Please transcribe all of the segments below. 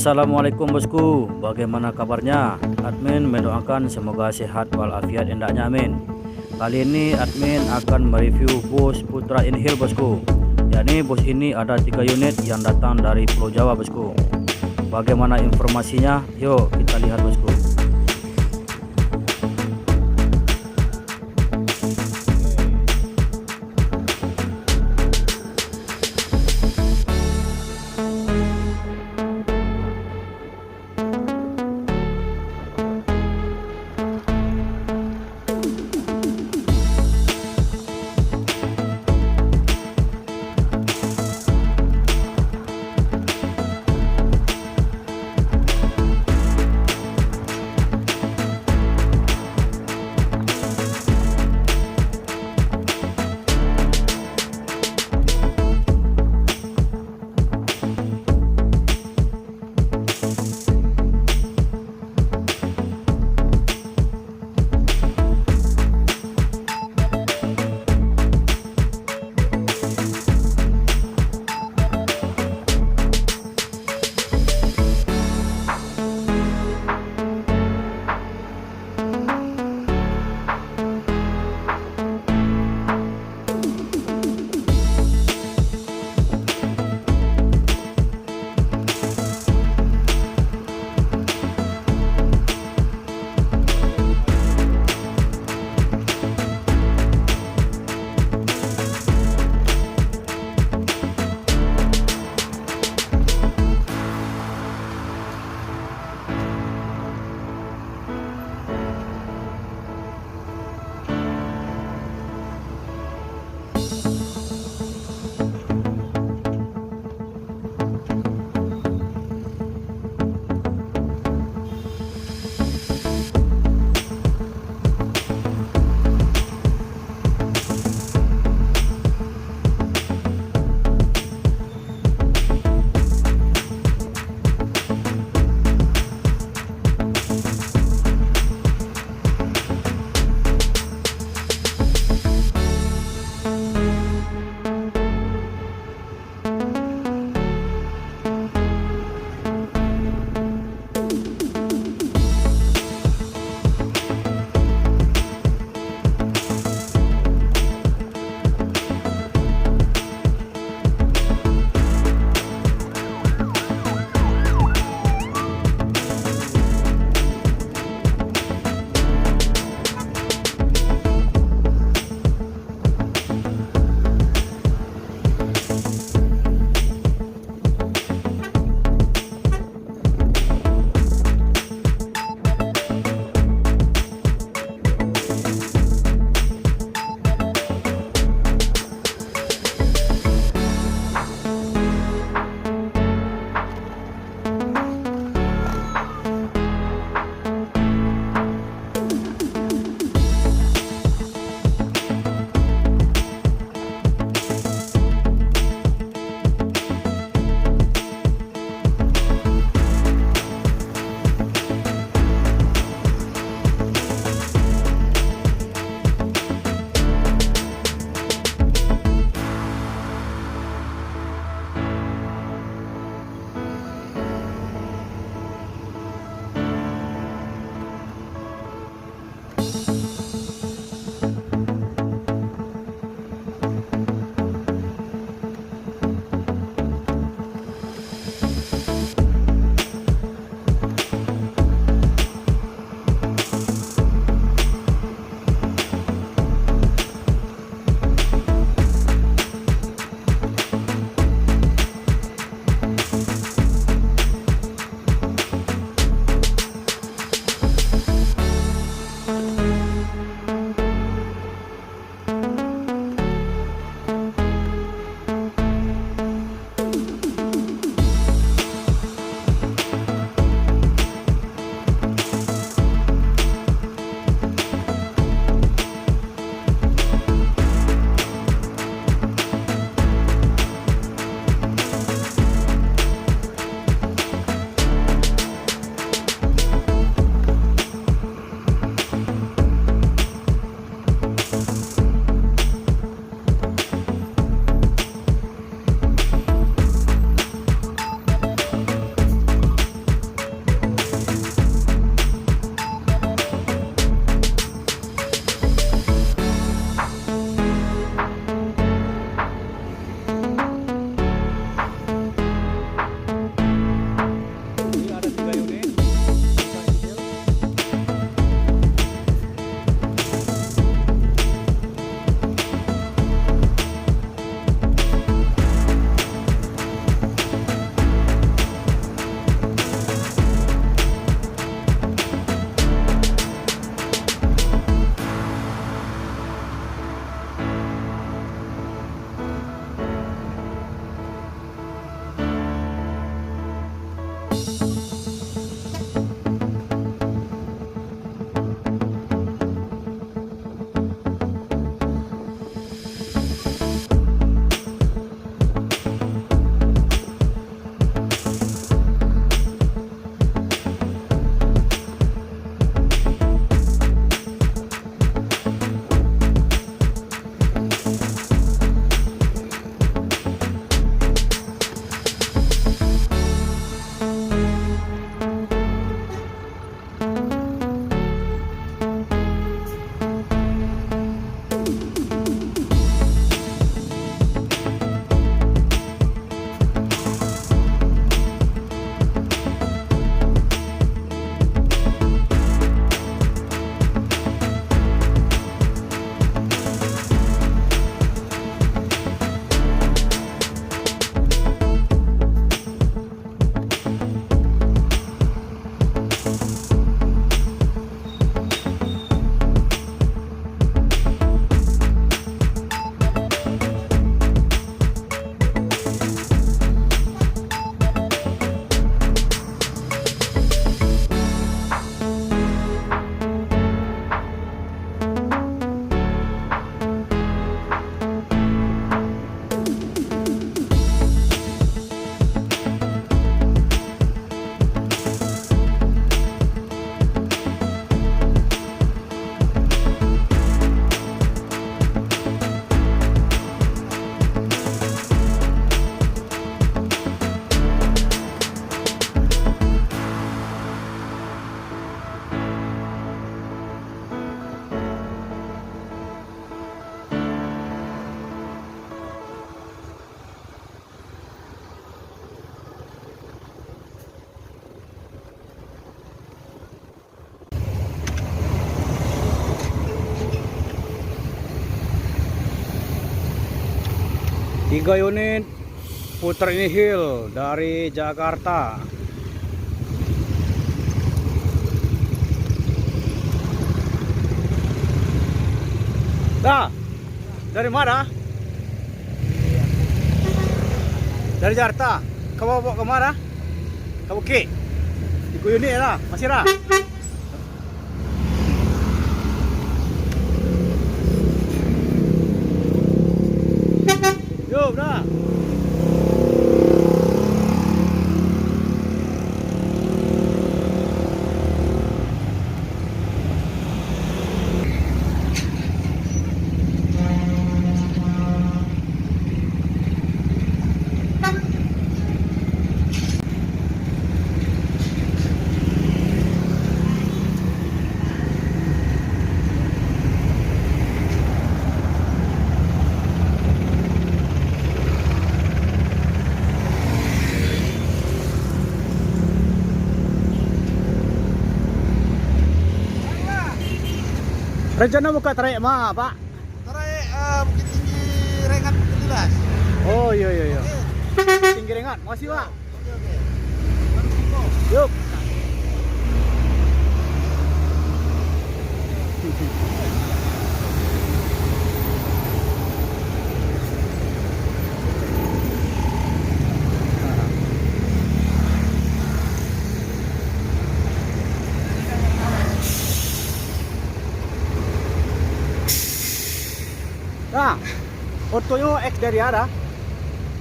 Assalamualaikum bosku, bagaimana kabarnya? Admin mendoakan semoga sehat walafiat hendaknya, amin. Kali ini admin akan mereview bus Putra INHIL bosku. Yakni bus ini ada 3 unit yang datang dari Pulau Jawa bosku. Bagaimana informasinya? Yuk kita lihat bosku. Tiga unit PUTRA INHIL dari Jakarta. Dah, dari mana? Dari Jakarta. Kau bawa ke mana? Ke Bukit. Tiga unit lah, masih lah. Yuk, dah. Rencana buka trayek mah, Pak? Trayek Bukit Tinggi Rengat Lintas. Oh iya iya iya. Oke. Tinggi Rengat, makasih Pak. Oke. Yuk. Nah, ortonya X dari ada?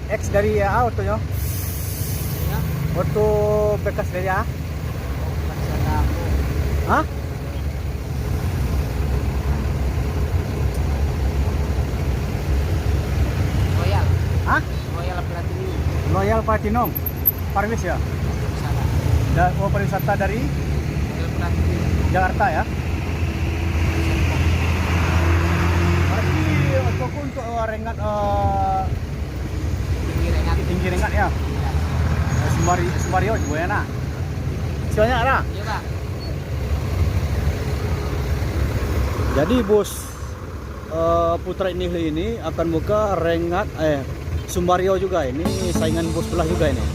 X dari A ortonya? Ya. Orto bekas dari A? Hah? Royal. Hah? Royal Platinum. Royal Platinum. Parwis ya? Sana. Oh, pariwisata dari Royal Platinum. Jakarta ya? Berarti untuk rengat Tinggi Rengat. tinggi rengat ya? Sumbario juga ya nah? Sianya ada? Iya, Pak. Jadi bos PUTRA INHIL ini akan buka rengat Sumbario juga, ini saingan bos belah juga ini.